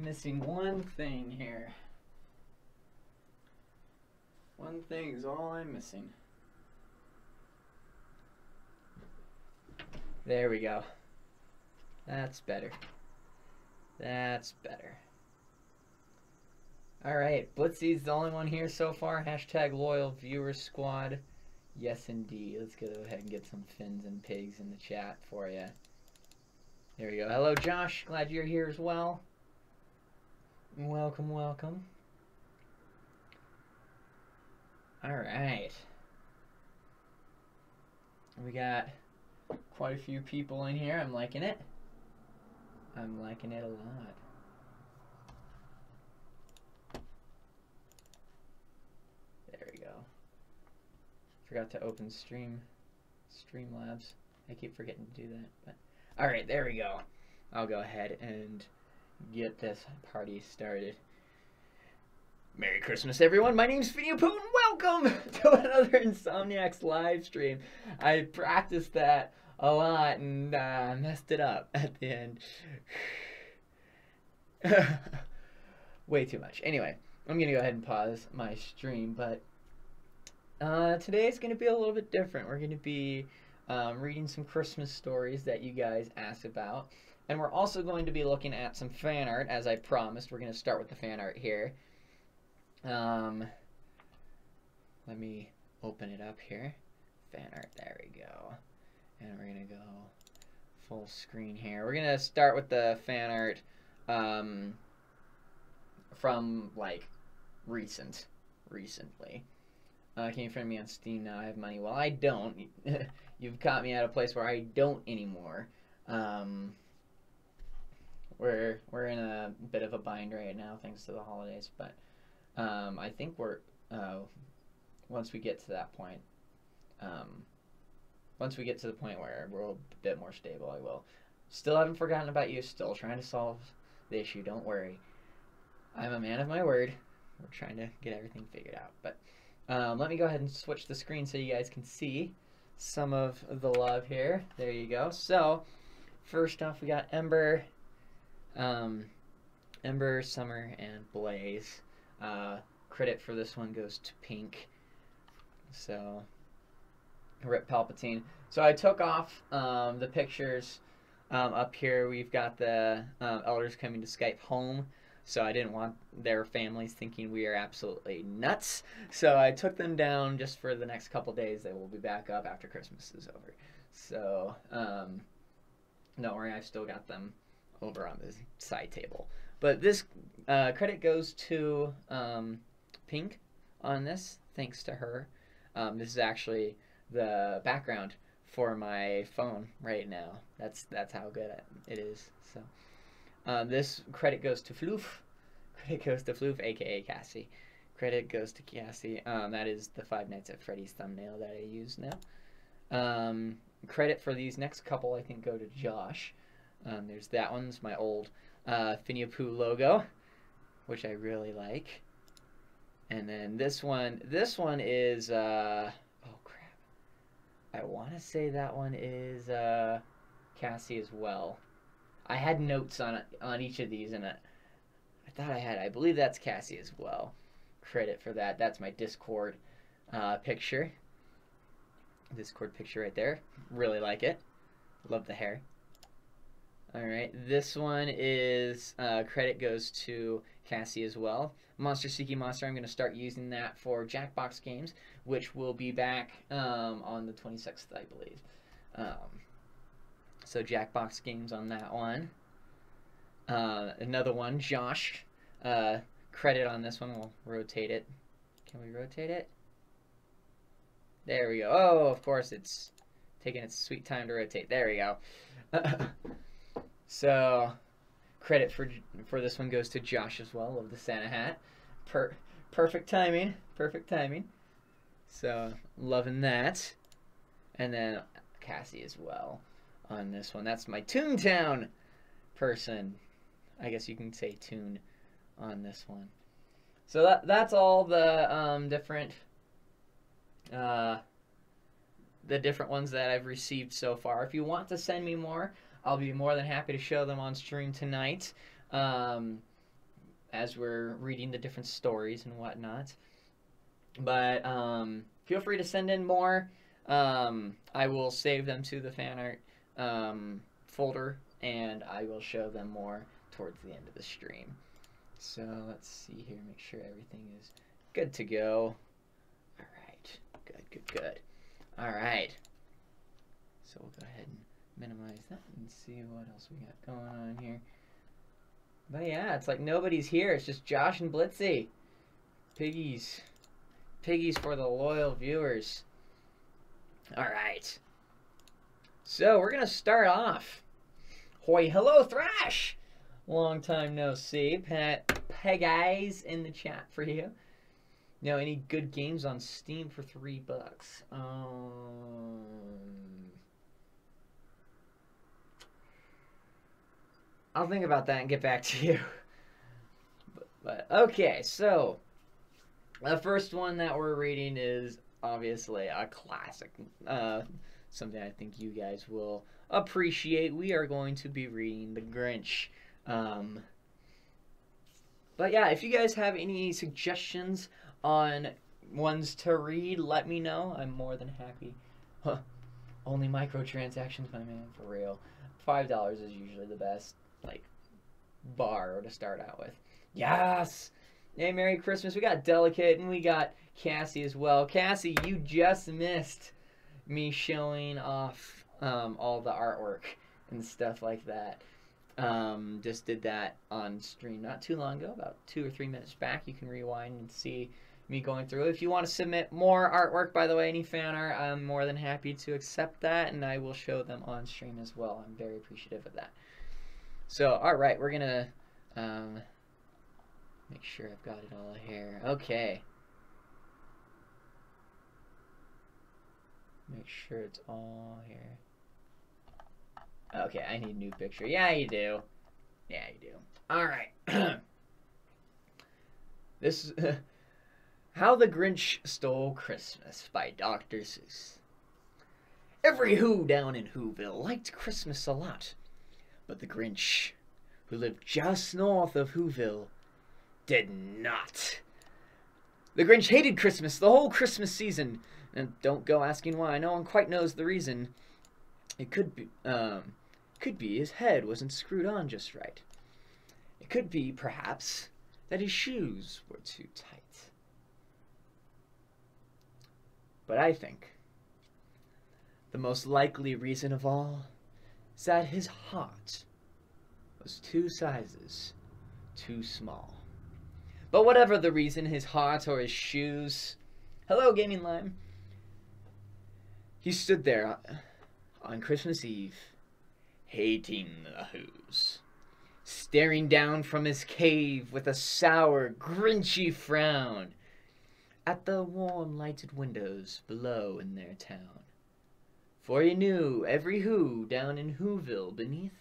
Missing one thing here. One thing is all I'm missing. There we go. That's better. That's better. Alright, Blitzy's the only one here so far. Hashtag loyal viewer squad. Yes, indeed. Let's go ahead and get some fins and pigs in the chat for you. There we go. Hello, Josh. Glad you're here as well. Welcome, welcome. Alright. We got quite a few people in here. I'm liking it. I'm liking it a lot. There we go. Forgot to open Streamlabs. I keep forgetting to do that. But alright, there we go. I'll go ahead and get this party started. Merry Christmas, everyone. My name's Video Poo, and welcome to another Insomniacs live stream. I practiced that a lot and messed it up at the end. Way too much. Anyway, I'm going to go ahead and pause my stream, but today's going to be a little bit different. We're going to be reading some Christmas stories that you guys asked about, and we're also going to be looking at some fan art, as I promised. We're going to start with the fan art here. Let me open it up here. Fan art, there we go. And we're going to go full screen here. We're going to start with the fan art from, like, recently. Can you friend me on Steam now? I have money. Well, I don't. You've caught me at a place where I don't anymore. We're in a bit of a bind right now, thanks to the holidays, but I think we're once we get to that point, once we get to the point where we're a bit more stable, I will. Still haven't forgotten about you. Still trying to solve the issue. Don't worry. I'm a man of my word. We're trying to get everything figured out. But let me go ahead and switch the screen so you guys can see some of the love here. There you go. So first off, we got Ember, Summer, and Blaze. Credit for this one goes to Pink. So, Rip Palpatine. So I took off the pictures up here. We've got the elders coming to Skype home. So I didn't want their families thinking we are absolutely nuts. So I took them down just for the next couple days. They will be back up after Christmas is over. So, don't worry, I've still got them over on the side table. But this credit goes to Pink on this, thanks to her. This is actually the background for my phone right now. That's how good it is. So this credit goes to Floof. Credit goes to Floof, aka Cassie. Credit goes to Cassie. That is the Five Nights at Freddy's thumbnail that I use now. Credit for these next couple, I think, go to Josh. There's that one. It's my old Finny-a-Poo logo, which I really like. And then this one is, oh crap. I want to say that one is Cassie as well. I had notes on each of these, and I thought I believe that's Cassie as well. Credit for that. That's my Discord picture. Discord picture right there. Really like it. Love the hair. Alright, this one is, credit goes to Cassie as well. Monster Seeking Monster, I'm going to start using that for Jackbox games, which will be back on the 26th, I believe. So Jackbox games on that one. Another one, Josh. Credit on this one, we'll rotate it. Can we rotate it? There we go. Oh, of course, it's taking its sweet time to rotate. There we go. So, credit for this one goes to Josh as well, of the Santa hat. Perfect timing. Perfect timing. So, loving that. And then Cassie as well on this one. That's my Toontown person. I guess you can say Toon on this one. So that's all the different ones that I've received so far. If you want to send me more, I'll be more than happy to show them on stream tonight. as we're reading the different stories and whatnot. But feel free to send in more. I will save them to the fan art folder, and I will show them more towards the end of the stream. So let's see here, make sure everything is good to go. All right, good. All right, so we'll go ahead and minimize that and see what else we got going on here. But yeah, it's like nobody's here. It's just Josh and Blitzy. Piggies for the loyal viewers. All right, so we're gonna start off. Hoy, hello, Thrash. Long time no see. Piggies in the chat for you. You know, any good games on Steam for $3? I'll think about that and get back to you. But okay, so the first one that we're reading is obviously a classic. Something I think you guys will appreciate. We are going to be reading The Grinch. But yeah, if you guys have any suggestions on ones to read, let me know. I'm more than happy. Huh. Only microtransactions, my man, for real. $5 is usually the best, like, bar to start out with. Yes! Hey, Merry Christmas. We got Delicate, and we got Cassie as well. Cassie, you just missed me showing off all the artwork and stuff like that. Just did that on stream not too long ago, about 2 or 3 minutes back. You can rewind and see me going through it. If you want to submit more artwork, by the way, any fan art, I'm more than happy to accept that, and I will show them on stream as well. I'm very appreciative of that. So, alright, we're gonna make sure I've got it all here. Okay. Make sure it's all here. Okay, I need a new picture. Yeah, you do. Yeah, you do. Alright. This is How the Grinch Stole Christmas by Dr. Seuss. Every Who down in Whoville liked Christmas a lot, but the Grinch, who lived just north of Whoville, did not. The Grinch hated Christmas the whole Christmas season, and don't go asking why. No one quite knows the reason. It could be his head wasn't screwed on just right. It could be, perhaps, that his shoes were too tight. But I think the most likely reason of all is that his heart was 2 sizes too small. But whatever the reason, his heart or his shoes... Hello, Gaming Lime. He stood there on Christmas Eve, hating the Who's, staring down from his cave with a sour, grinchy frown at the warm lighted windows below in their town. For he knew every Who down in Whoville beneath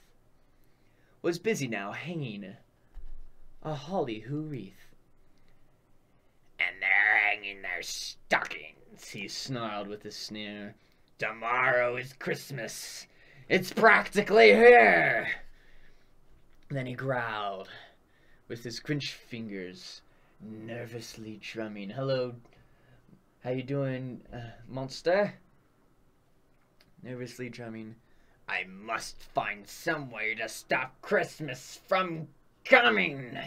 was busy now hanging a holly Who wreath. And they're hanging their stockings, he snarled with a sneer. Tomorrow is Christmas. It's practically here. Then he growled, with his Grinch fingers nervously drumming. Hello, how you doing, monster? Nervously drumming. I must find some way to stop Christmas from coming.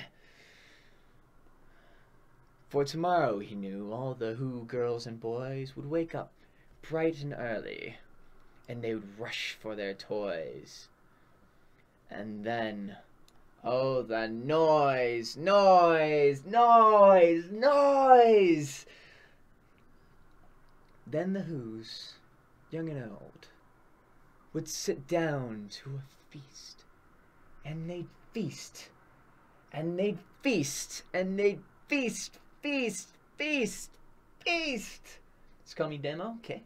For tomorrow, he knew, all the Who girls and boys would wake up bright and early, and they would rush for their toys. And then, oh, the noise, noise, noise, noise! Then the Who's, young and old, would sit down to a feast, and they'd feast, and they'd feast, and they'd feast, feast, feast, feast. It's call me demo, okay.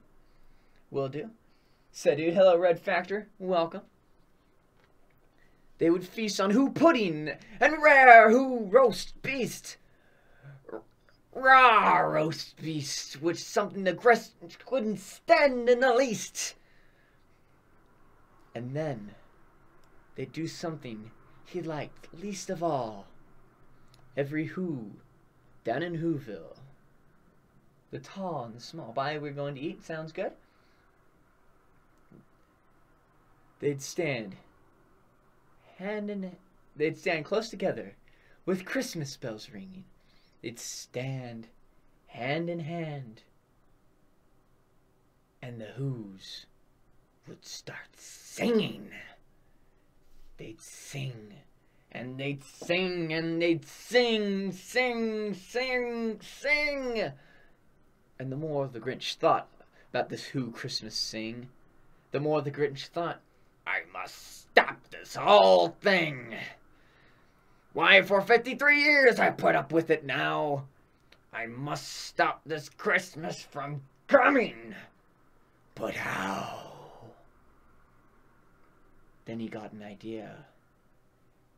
Will do. Said dude, hello Red Factor, welcome. They would feast on Who pudding and rare Who roast beast. Raw roast beast, which something the Grinch couldn't stand in the least. And then they'd do something he liked least of all. every Who down in Whoville, the tall and the small. Bye, we're going to eat. Sounds good. They'd stand they'd stand close together with Christmas bells ringing. They'd stand hand in hand, and the Who's would start singing. They'd sing, and they'd sing, and they'd sing, sing, sing, sing. And the more the Grinch thought about this Who Christmas sing, the more the Grinch thought, I must stop this whole thing. Why, for 53 years I put up with it now. I must stop this Christmas from coming. But how? Then he got an idea.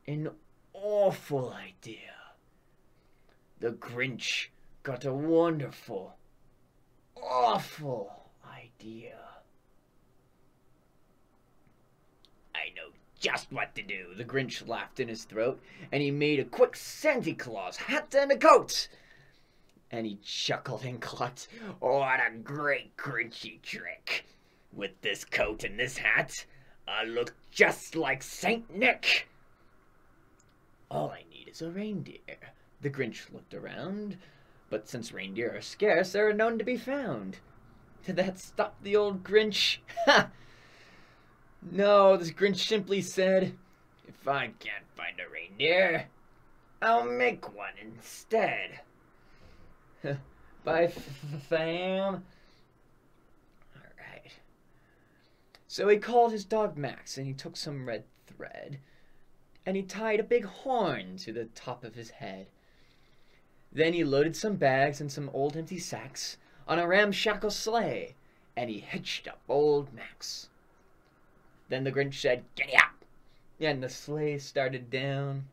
An awful idea. The Grinch got a wonderful, awful idea. I know just what to do. The Grinch laughed in his throat, and he made a quick Santa Claus hat and a coat. And he chuckled and clucked, what a great Grinchy trick. With this coat and this hat, I look just like Saint Nick. All I need is a reindeer. The Grinch looked around, but since reindeer are scarce, they are known to be found. Did that stop the old Grinch? Ha! No, the Grinch simply said, if I can't find a reindeer, I'll make one instead. Bye, fam. Alright. So he called his dog Max, and he took some red thread, and he tied a big horn to the top of his head. Then he loaded some bags and some old empty sacks on a ramshackle sleigh, and he hitched up old Max. Then the Grinch said, "Giddy up!" And the sleigh started down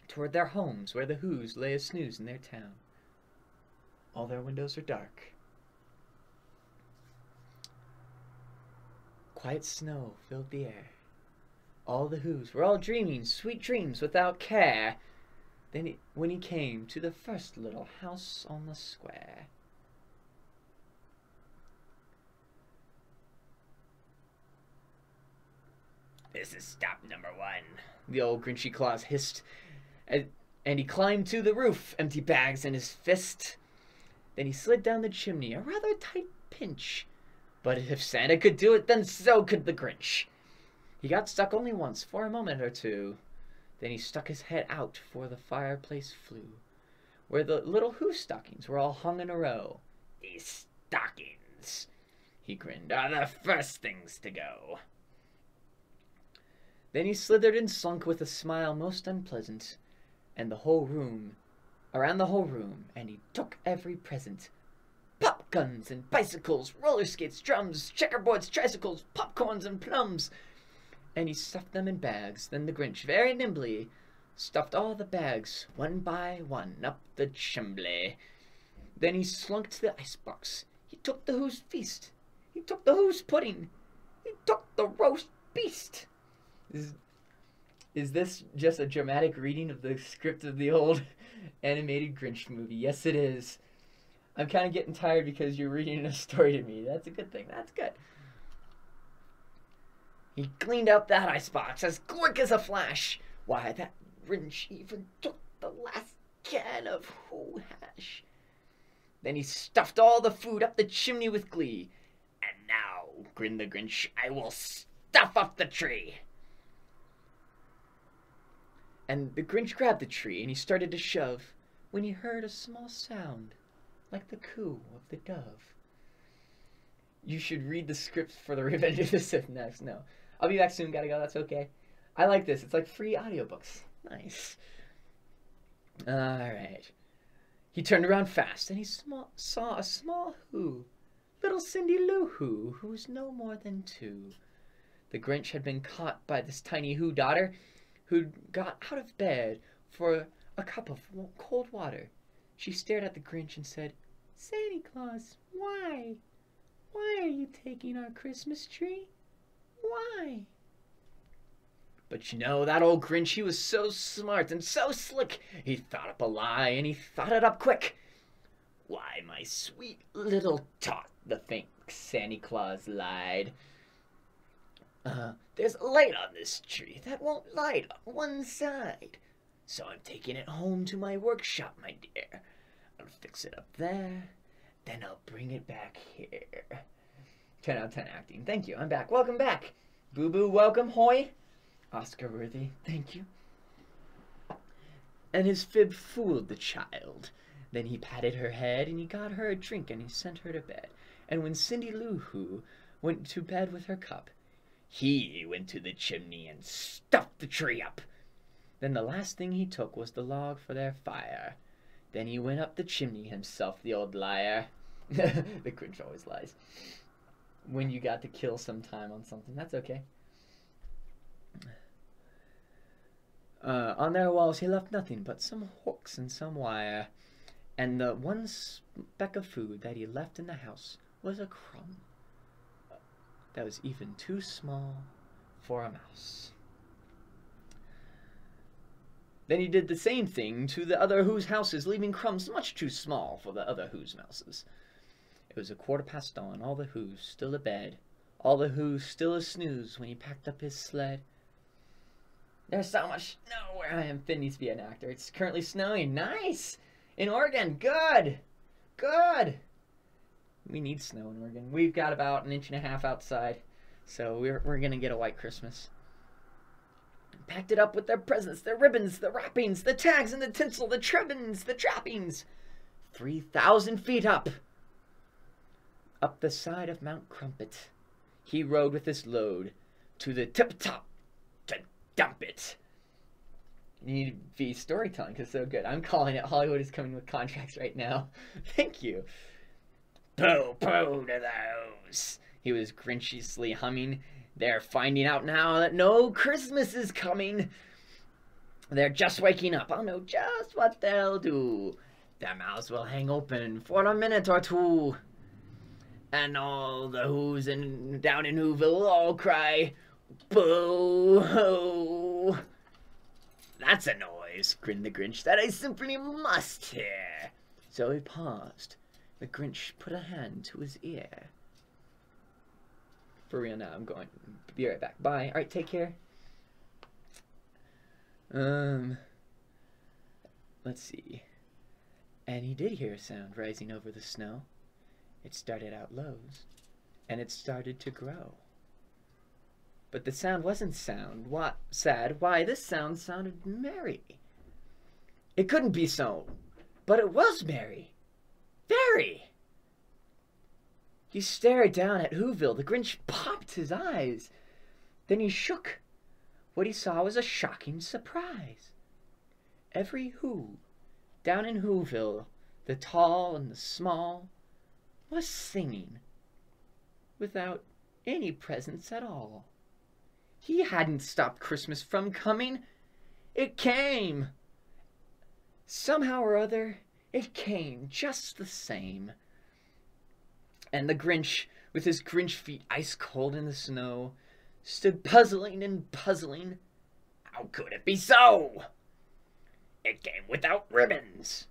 toward their homes, where the Who's lay a snooze in their town. All their windows are dark. Quiet snow filled the air. All the Who's were all dreaming sweet dreams without care. Then when he came to the first little house on the square. This is stop number 1, the old Grinchy Claus hissed, and he climbed to the roof, empty bags in his fist. Then he slid down the chimney, a rather tight pinch. But if Santa could do it, then so could the Grinch. He got stuck only once, for a moment or two. Then he stuck his head out for the fireplace flue, where the little Who stockings were all hung in a row. These stockings, he grinned, are the first things to go. Then he slithered and slunk with a smile most unpleasant, and around the whole room, and he took every present. Pop guns and bicycles, roller skates, drums, checkerboards, tricycles, popcorns and plums. And he stuffed them in bags. Then the Grinch, very nimbly, stuffed all the bags, one by one, up the chimbley. Then he slunk to the icebox. He took the Who's feast. He took the Who's pudding. He took the roast beast. Is this just a dramatic reading of the script of the old animated Grinch movie? Yes, it is. I'm kind of getting tired because you're reading a story to me. That's a good thing. That's good. He cleaned out that icebox as quick as a flash. Why, that Grinch even took the last can of Who hash. Then he stuffed all the food up the chimney with glee. And now, grinned the Grinch, I will stuff up the tree. And the Grinch grabbed the tree, and he started to shove, when he heard a small sound, like the coo of the dove. You should read the script for the Revenge of the Sith next. No. I'll be back soon, gotta go, that's okay. I like this, it's like free audiobooks. Nice. Alright. He turned around fast, and he saw a small Who, little Cindy Lou Who was no more than 2. The Grinch had been caught by this tiny Who daughter, who got out of bed for a cup of cold water. She stared at the Grinch and said, Santa Claus, why? Why are you taking our Christmas tree? Why? But you know, that old Grinch, he was so smart and so slick. He thought up a lie, and he thought it up quick. Why, my sweet little tot, the faint Santa Claus lied. There's a light on this tree that won't light on one side. So I'm taking it home to my workshop, my dear. I'll fix it up there, then I'll bring it back here. 10 out of 10 acting. Thank you, I'm back. Welcome back. Boo-boo, welcome, hoy. Oscar-worthy, thank you. And his fib fooled the child. Then he patted her head, and he got her a drink, and he sent her to bed. And when Cindy Lou Who went to bed with her cup, he went to the chimney and stuffed the tree up. Then the last thing he took was the log for their fire. Then he went up the chimney himself, the old liar. The Grinch always lies. When you got to kill some time on something, that's okay. On their walls he left nothing but some hooks and some wire. And the one speck of food that he left in the house was a crumb that was even too small for a mouse. Then he did the same thing to the other Who's houses, leaving crumbs much too small for the other Who's mouses. It was 1:15, all the Who's still abed, all the Who's still a snooze when he packed up his sled. There's so much snow where I am. Finn needs to be an actor. It's currently snowing. Nice! In Oregon. Good! Good! We need snow in Oregon. We've got about 1.5 inches outside, so we're gonna get a white Christmas. Packed it up with their presents, their ribbons, the wrappings, the tags and the tinsel, the trimmings, the trappings. 3,000 feet up the side of Mount Crumpet, he rode with his load to the tip-top to dump it. You need to be storytelling because it's so good. I'm calling it. Hollywood is coming with contracts right now. Thank you. Pooh-pooh to those. He was grinchiously humming. They're finding out now that no Christmas is coming. They're just waking up. I'll know just what they'll do. Their mouths will hang open for a minute or two. And all the Who's down in Whoville will all cry, boo-hoo. That's a noise, grinned the Grinch, that I simply must hear. So he paused. The Grinch put a hand to his ear. For real now, I'm going. Be right back. Bye. Alright, take care. Let's see. And he did hear a sound rising over the snow. It started out low, and it started to grow. But the sound wasn't sad. Why, this sound sounded merry. It couldn't be so, but it was merry. Very. He stared down at Whoville. The Grinch popped his eyes. Then he shook. What he saw was a shocking surprise. Every Who down in Whoville, the tall and the small, was singing without any presents at all. He hadn't stopped Christmas from coming. It came. Somehow or other, it came just the same. And the Grinch, with his Grinch feet ice cold in the snow, stood puzzling and puzzling. How could it be so? It came without ribbons.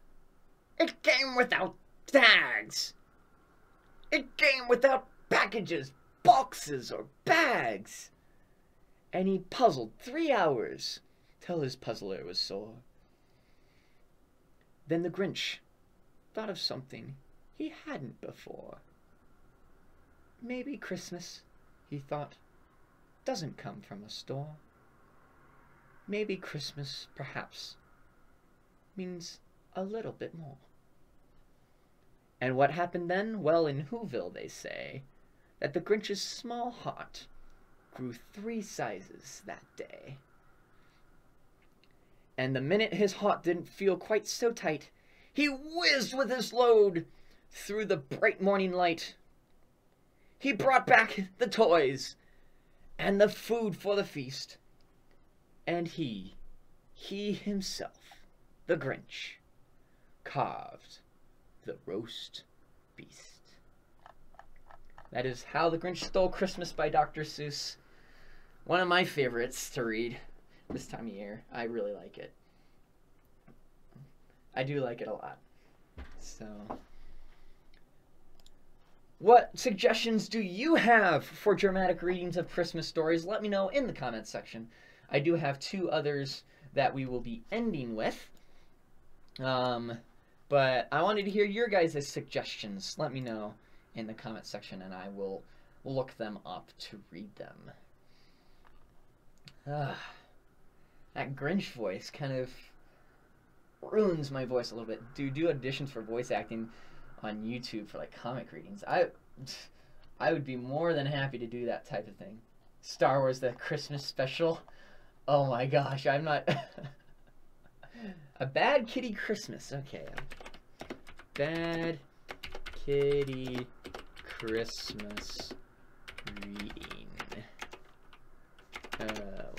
It came without tags. It came without packages, boxes, or bags. And he puzzled 3 hours till his puzzler was sore. Then the Grinch thought of something he hadn't before. Maybe Christmas, he thought, doesn't come from a store. Maybe Christmas, perhaps, means a little bit more. And what happened then? Well, in Whoville, they say that the Grinch's small heart grew 3 sizes that day. And the minute his heart didn't feel quite so tight, he whizzed with his load through the bright morning light. He brought back the toys and the food for the feast. And he himself, the Grinch, carved the roast beast. That is How the Grinch Stole Christmas by Dr. Seuss. One of my favorites to read. this time of year. I really like it. I do like it a lot. So, what suggestions do you have for dramatic readings of Christmas stories? Let me know in the comments section. I do have 2 others that we will be ending with. But I wanted to hear your guys' suggestions. Let me know in the comment section, and I will look them up to read them. That Grinch voice kind of ruins my voice a little bit. Do auditions for voice acting on YouTube for like comic readings. I would be more than happy to do that type of thing. Star Wars the Christmas special. Oh my gosh, I'm not a Bad Kitty Christmas. Okay. Bad Kitty Christmas reading. We'll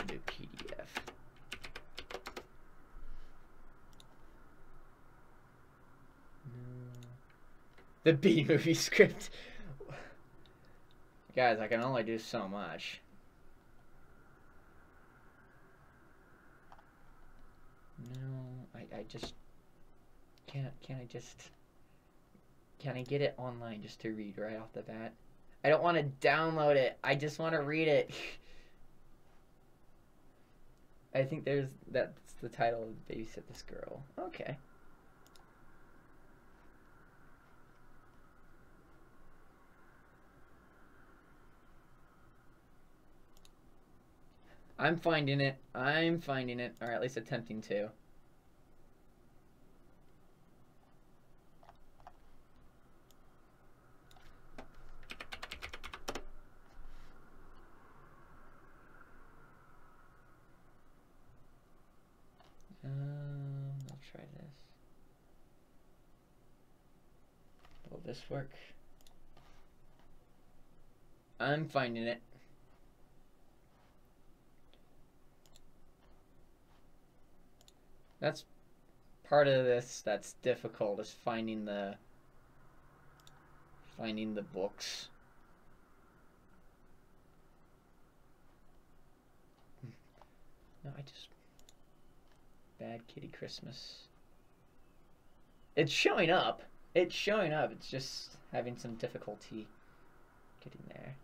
do PDF. The B-movie script. Guys, I can only do so much. No, I just can I get it online just to read right off the bat? I don't want to download it. I just want to read it. I think that's the title of Babysit This Girl. Okay. I'm finding it. Or at least attempting to. I'll try this. Will this work? I'm finding it. That's part of this that's difficult, is finding the books. No, Bad Kitty Christmas. It's showing up. It's just having some difficulty getting there.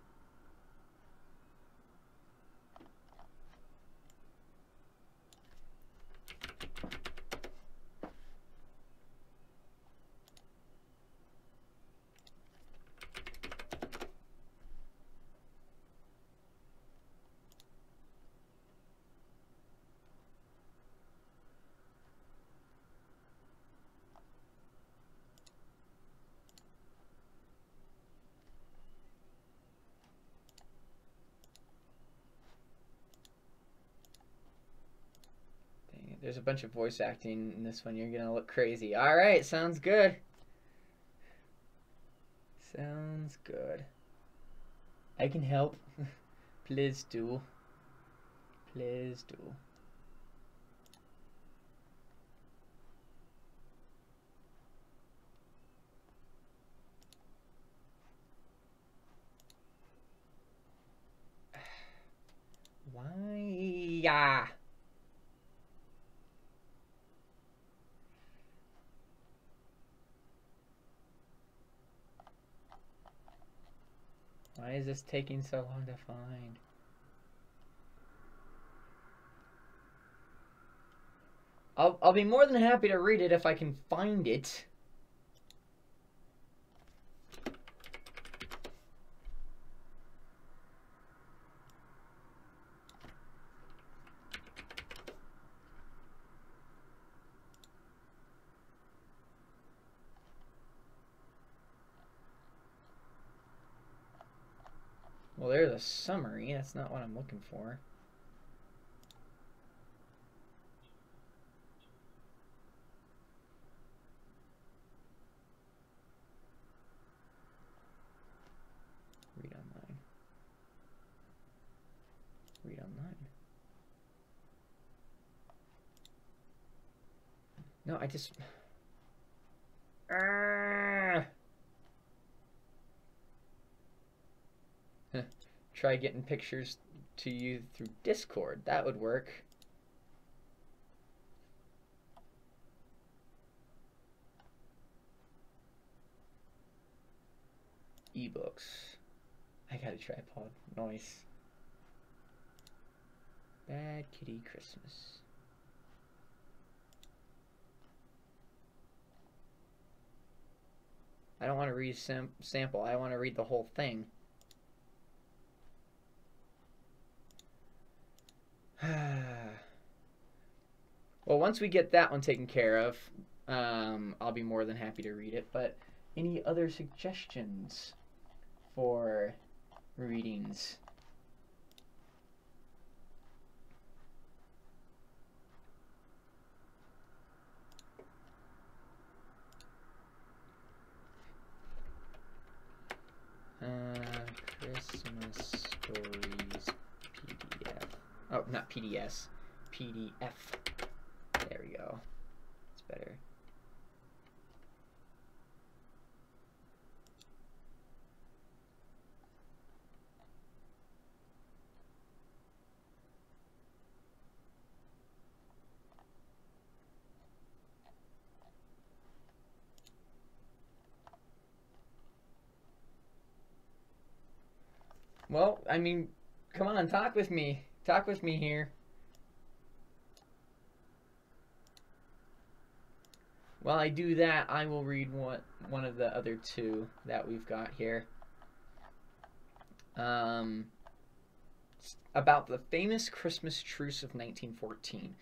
There's a bunch of voice acting in this one. You're gonna look crazy. All right, sounds good. Sounds good. I can help. Please do. Please do. Why? Why is this taking so long to find? I'll be more than happy to read it if I can find it. Well, there's a summary. That's not what I'm looking for. Read online. Read online. No, I just... Try getting pictures to you through Discord. That would work. ebooks. I got a tripod. Nice. Bad Kitty Christmas. I don't want to read sample. I want to read the whole thing. Well, once we get that one taken care of, I'll be more than happy to read it. But any other suggestions for readings? Christmas Stories PDF. Oh, not PDS. PDF. There we go. It's better. Well, I mean, come on, talk with me. Talk with me here. While I do that, I will read one of the other two that we've got here. About the famous Christmas truce of 1914.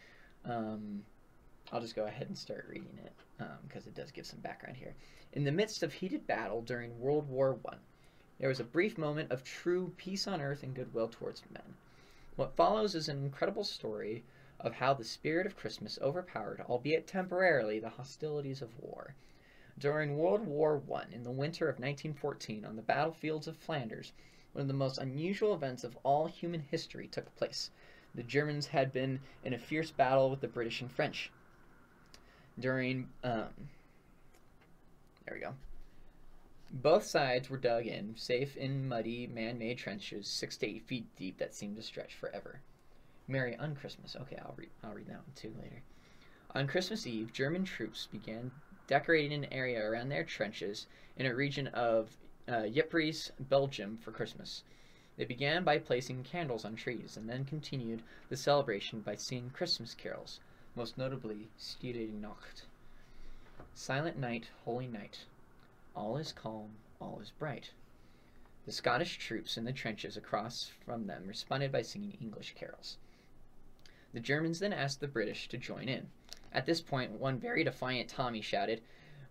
I'll just go ahead and start reading it, because it does give some background here. In the midst of heated battle during World War I, there was a brief moment of true peace on earth and goodwill towards men. What follows is an incredible story of how the spirit of Christmas overpowered, albeit temporarily, the hostilities of war. During World War I, in the winter of 1914, on the battlefields of Flanders, one of the most unusual events of all human history took place. The Germans had been in a fierce battle with the British and French. There we go. Both sides were dug in, safe in muddy, man-made trenches 6 to 8 feet deep that seemed to stretch forever. Merry on Christmas. Okay, I'll read that one too later. On Christmas Eve, German troops began decorating an area around their trenches in a region of Ypres, Belgium, for Christmas. They began by placing candles on trees, and then continued the celebration by singing Christmas carols, most notably Stille Nacht. Silent night, holy night. All is calm, all is bright. The Scottish troops in the trenches across from them responded by singing English carols. The Germans then asked the British to join in. At this point, one very defiant Tommy shouted,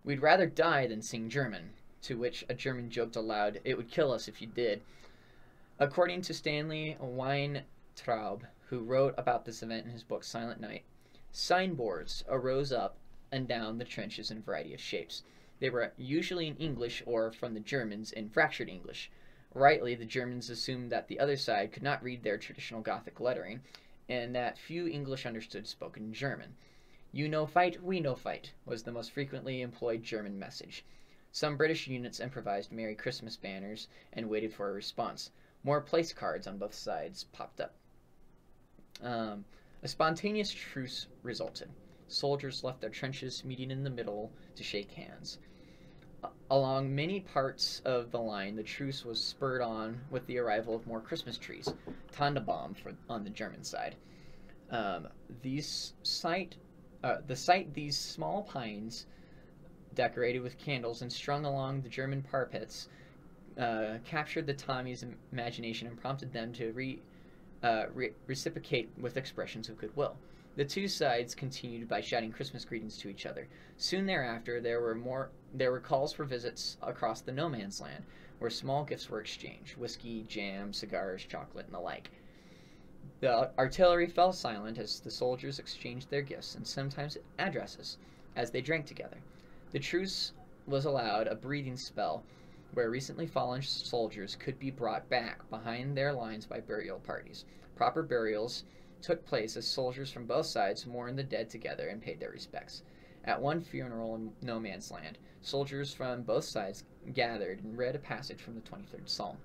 "We'd rather die than sing German," to which a German joked aloud, "It would kill us if you did." According to Stanley Weintraub, who wrote about this event in his book Silent Night, signboards arose up and down the trenches in a variety of shapes. They were usually in English or, from the Germans, in fractured English. Rightly, the Germans assumed that the other side could not read their traditional Gothic lettering, and that few English understood spoken German. "You no fight, we no fight," was the most frequently employed German message. Some British units improvised Merry Christmas banners and waited for a response. More place cards on both sides popped up. A spontaneous truce resulted. Soldiers left their trenches, meeting in the middle to shake hands. Along many parts of the line, the truce was spurred on with the arrival of more Christmas trees, Tannenbaum on the German side. These small pines, decorated with candles and strung along the German parapets, captured the Tommies' imagination and prompted them to reciprocate with expressions of goodwill. The two sides continued by shouting Christmas greetings to each other. Soon thereafter, there were calls for visits across the no man's land, where small gifts were exchanged: whiskey, jam, cigars, chocolate, and the like. The artillery fell silent as the soldiers exchanged their gifts and sometimes addresses as they drank together. The truce was allowed a breathing spell, where recently fallen soldiers could be brought back behind their lines by burial parties. Proper burials took place as soldiers from both sides mourned the dead together and paid their respects. At one funeral in no man's land, soldiers from both sides gathered and read a passage from the 23rd Psalm.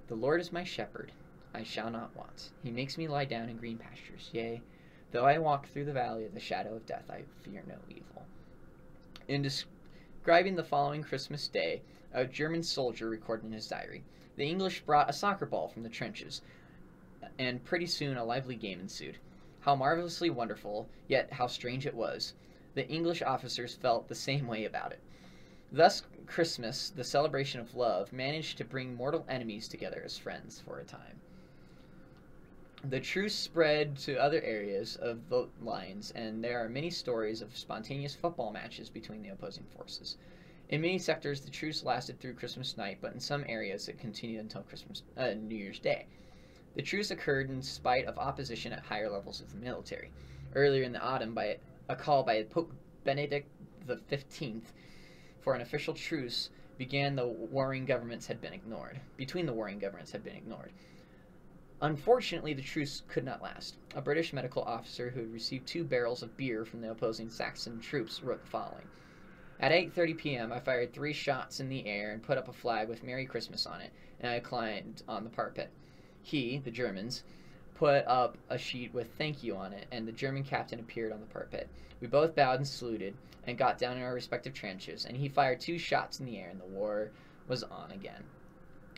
"The Lord is my shepherd, I shall not want. He makes me lie down in green pastures. Yea, though I walk through the valley of the shadow of death, I fear no evil." Describing the following Christmas day, a German soldier recorded in his diary. The English brought a soccer ball from the trenches, and pretty soon a lively game ensued. How marvelously wonderful, yet how strange it was. The English officers felt the same way about it. Thus, Christmas, the celebration of love, managed to bring mortal enemies together as friends for a time. The truce spread to other areas of the lines, and there are many stories of spontaneous football matches between the opposing forces. In many sectors, the truce lasted through Christmas night, but in some areas it continued until New Year's Day. The truce occurred in spite of opposition at higher levels of the military. Earlier in the autumn, by a call by Pope Benedict XV for an official truce between the warring governments had been ignored. Unfortunately, the truce could not last. A British medical officer who had received 2 barrels of beer from the opposing Saxon troops wrote the following. At 8:30 p.m., I fired 3 shots in the air and put up a flag with Merry Christmas on it, and I climbed on the parapet. He, the Germans, put up a sheet with thank you on it, and the German captain appeared on the parapet. We both bowed and saluted, and got down in our respective trenches, and he fired 2 shots in the air, and the war was on again.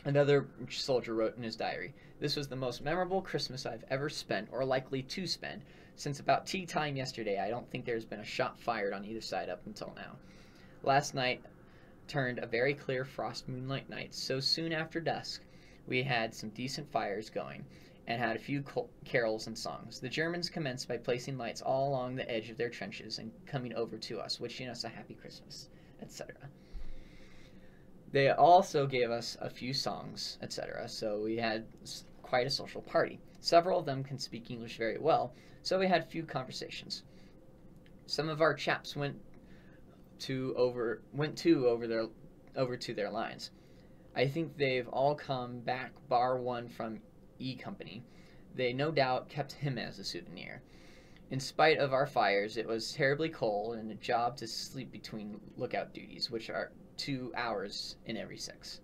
Another soldier wrote in his diary, "This was the most memorable Christmas I've ever spent, or likely to spend. Since about tea time yesterday, I don't think there's been a shot fired on either side up until now. Last night turned a very clear frost moonlight night, so soon after dusk we had some decent fires going, and had a few carols and songs. The Germans commenced by placing lights all along the edge of their trenches and coming over to us, wishing us a happy Christmas," etc. They also gave us a few songs, etc., so we had quite a social party. Several of them can speak English very well, so we had a few conversations. Some of our chaps went over to their lines. I think they've all come back, bar one from E Company. They no doubt kept him as a souvenir. In spite of our fires, it was terribly cold and a job to sleep between lookout duties, which are 2 hours in every 6.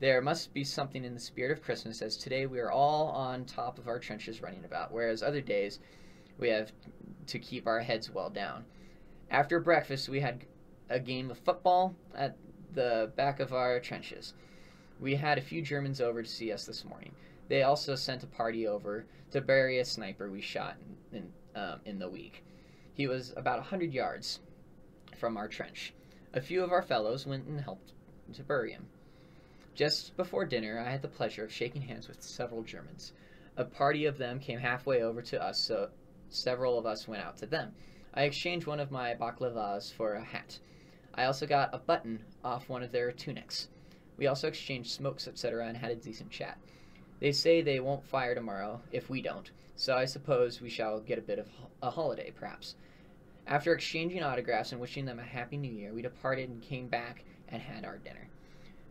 There must be something in the spirit of Christmas, as today we are all on top of our trenches running about, whereas other days we have to keep our heads well down. After breakfast, we had a game of football at the back of our trenches. We had a few Germans over to see us this morning. They also sent a party over to bury a sniper we shot in the week. He was about 100 yards from our trench. A few of our fellows went and helped to bury him. Just before dinner, I had the pleasure of shaking hands with several Germans. A party of them came halfway over to us, so several of us went out to them. I exchanged one of my baklavas for a hat. I also got a button off one of their tunics. We also exchanged smokes, etc., and had a decent chat. They say they won't fire tomorrow if we don't, so I suppose we shall get a bit of a holiday, perhaps. After exchanging autographs and wishing them a happy new year, we departed and came back and had our dinner.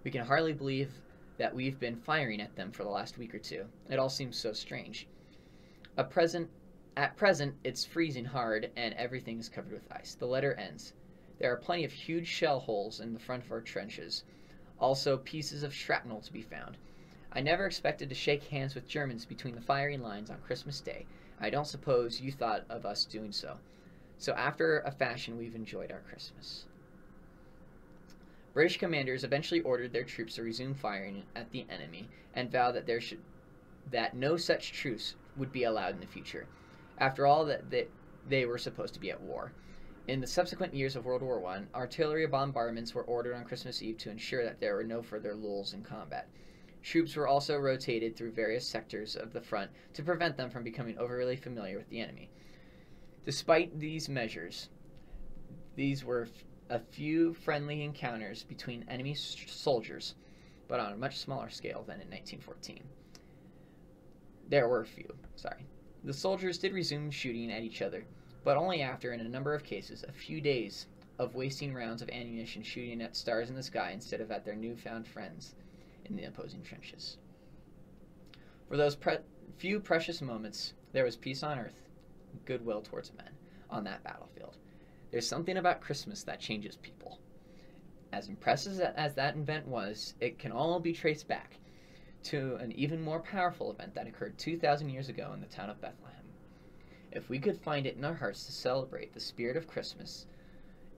We can hardly believe that we've been firing at them for the last week or 2. It all seems so strange. At present, it's freezing hard and everything is covered with ice. The letter ends. There are plenty of huge shell holes in the front of our trenches. Also, pieces of shrapnel to be found. I never expected to shake hands with Germans between the firing lines on Christmas Day. I don't suppose you thought of us doing so. So after a fashion, we've enjoyed our Christmas. British commanders eventually ordered their troops to resume firing at the enemy and vowed that no such truce would be allowed in the future. After all, that they were supposed to be at war. In the subsequent years of World War I, artillery bombardments were ordered on Christmas Eve to ensure that there were no further lulls in combat. Troops were also rotated through various sectors of the front to prevent them from becoming overly familiar with the enemy. Despite these measures, these were a few friendly encounters between enemy soldiers, but on a much smaller scale than in 1914. There were a few, sorry. The soldiers did resume shooting at each other, but only after, in a number of cases, a few days of wasting rounds of ammunition shooting at stars in the sky instead of at their newfound friends in the opposing trenches. For those few precious moments, there was peace on earth, goodwill towards men on that battlefield. There's something about Christmas that changes people. As impressive as that event was, it can all be traced back to an even more powerful event that occurred 2,000 years ago in the town of Bethlehem. If we could find it in our hearts to celebrate the spirit of Christmas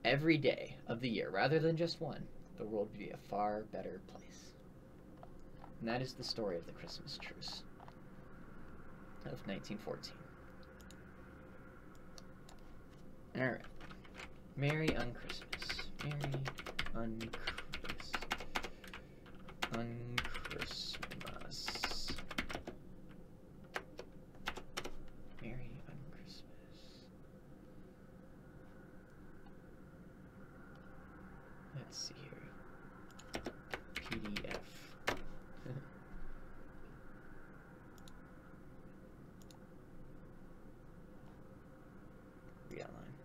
every day of the year, rather than just one, the world would be a far better place. And that is the story of the Christmas truce of 1914. Alright. Merry Unchristmas. Merry Unchristmas. Unchristmas. Merry Unchristmas. Let's see here. PDF. Read online.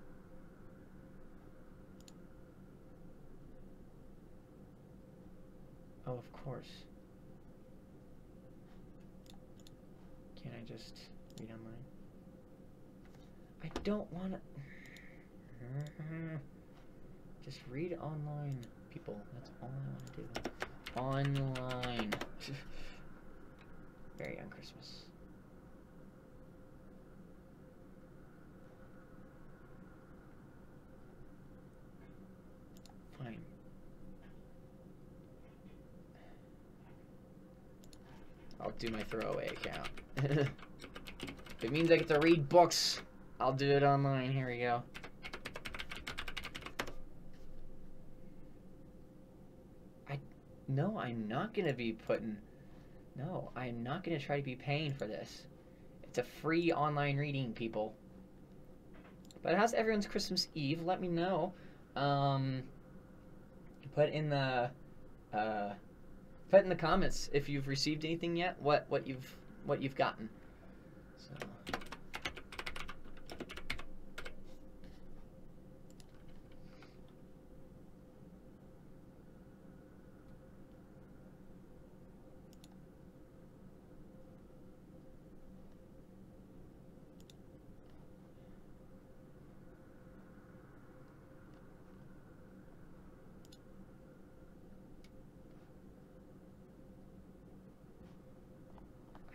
Oh, of course. Can't I just read online? I don't want to... Just read online, people. That's all I want to do. Online. Merry Unchristmas. Fine. I'll do my throwaway account. If it means I get to read books, I'll do it online. Here we go. No, I'm not going to be putting... No, I'm not going to try to be paying for this. It's a free online reading, people. But how's everyone's Christmas Eve? Let me know. Put in the comments if you've received anything yet. What you've gotten. So...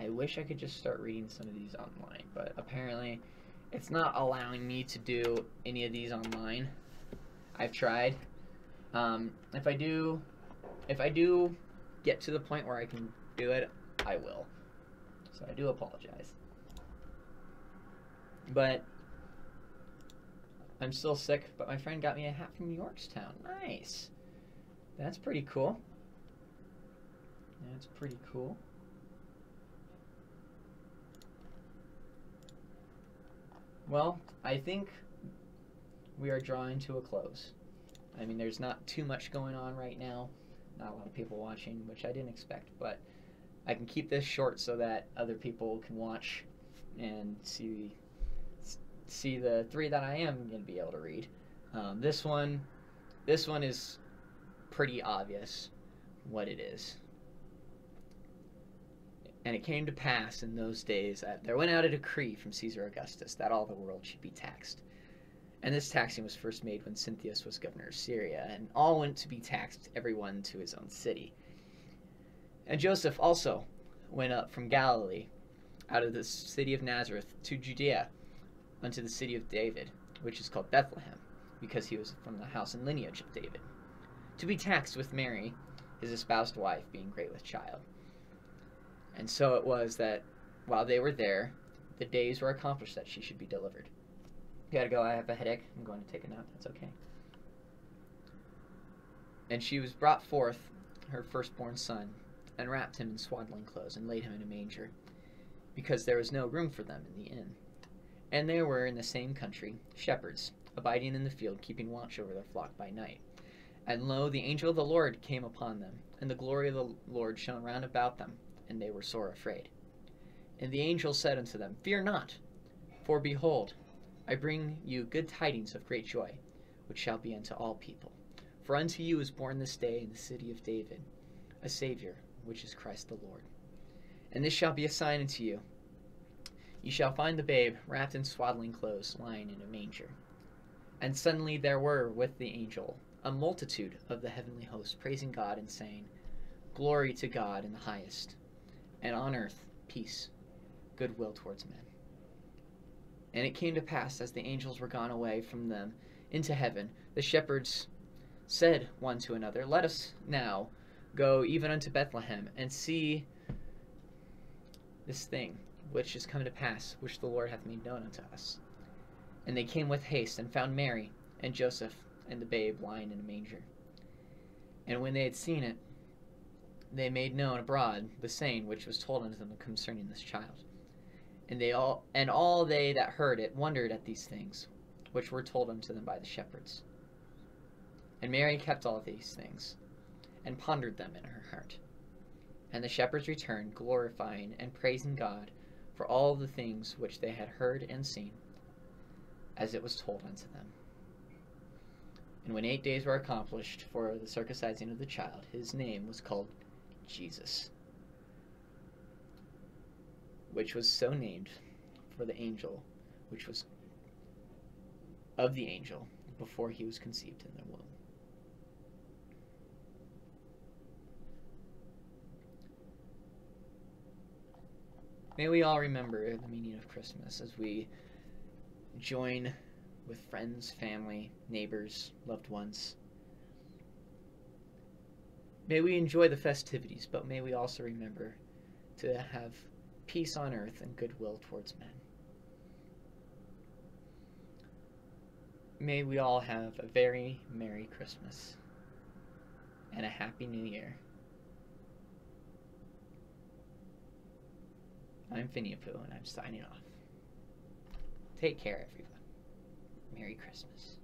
I wish I could just start reading some of these online, but apparently it's not allowing me to do any of these online. I've tried. If I do get to the point where I can do it, I will. So I do apologize. But I'm still sick, but my friend got me a hat from Yorkstown. Nice. That's pretty cool. That's pretty cool. Well, I think we are drawing to a close. I mean, there's not too much going on right now. Not a lot of people watching, which I didn't expect, but I can keep this short so that other people can watch and see the three that I am going to be able to read. This one is pretty obvious what it is. And it came to pass in those days that there went out a decree from Caesar Augustus that all the world should be taxed. And this taxing was first made when Cynthius was governor of Syria, and all went to be taxed, everyone to his own city. And Joseph also went up from Galilee, out of the city of Nazareth, to Judea, unto the city of David, which is called Bethlehem, because he was from the house and lineage of David, to be taxed with Mary, his espoused wife, being great with child. And so it was that while they were there, the days were accomplished that she should be delivered. You gotta go, I have a headache, I'm going to take a nap, that's okay. And she was brought forth, her firstborn son, and wrapped him in swaddling clothes, and laid him in a manger, because there was no room for them in the inn. And there were in the same country shepherds, abiding in the field, keeping watch over their flock by night. And lo, the angel of the Lord came upon them, and the glory of the Lord shone round about them, and they were sore afraid. And the angel said unto them, Fear not, for behold, I bring you good tidings of great joy, which shall be unto all people. For unto you is born this day in the city of David a Savior, which is Christ the Lord. And this shall be a sign unto you. Ye shall find the babe wrapped in swaddling clothes, lying in a manger. And suddenly there were with the angel a multitude of the heavenly host, praising God and saying, Glory to God in the highest, and on earth peace, goodwill towards men. And it came to pass, as the angels were gone away from them into heaven, the shepherds said one to another, "Let us now go even unto Bethlehem, and see this thing which is come to pass, which the Lord hath made known unto us." And they came with haste, and found Mary and Joseph and the babe lying in a manger. And when they had seen it, they made known abroad the saying which was told unto them concerning this child. And all they that heard it wondered at these things which were told unto them by the shepherds. And Mary kept all these things, and pondered them in her heart. And the shepherds returned, glorifying and praising God for all the things which they had heard and seen, as it was told unto them. And when 8 days were accomplished for the circumcising of the child, his name was called Jesus, which was so named for the angel, which was of the angel before he was conceived in the womb. May we all remember the meaning of Christmas as we join with friends, family, neighbors, loved ones. May we enjoy the festivities, but may we also remember to have peace on earth and goodwill towards men. May we all have a very Merry Christmas and a Happy New Year. I'm Finny-a-Poo, and I'm signing off. Take care, everyone. Merry Christmas.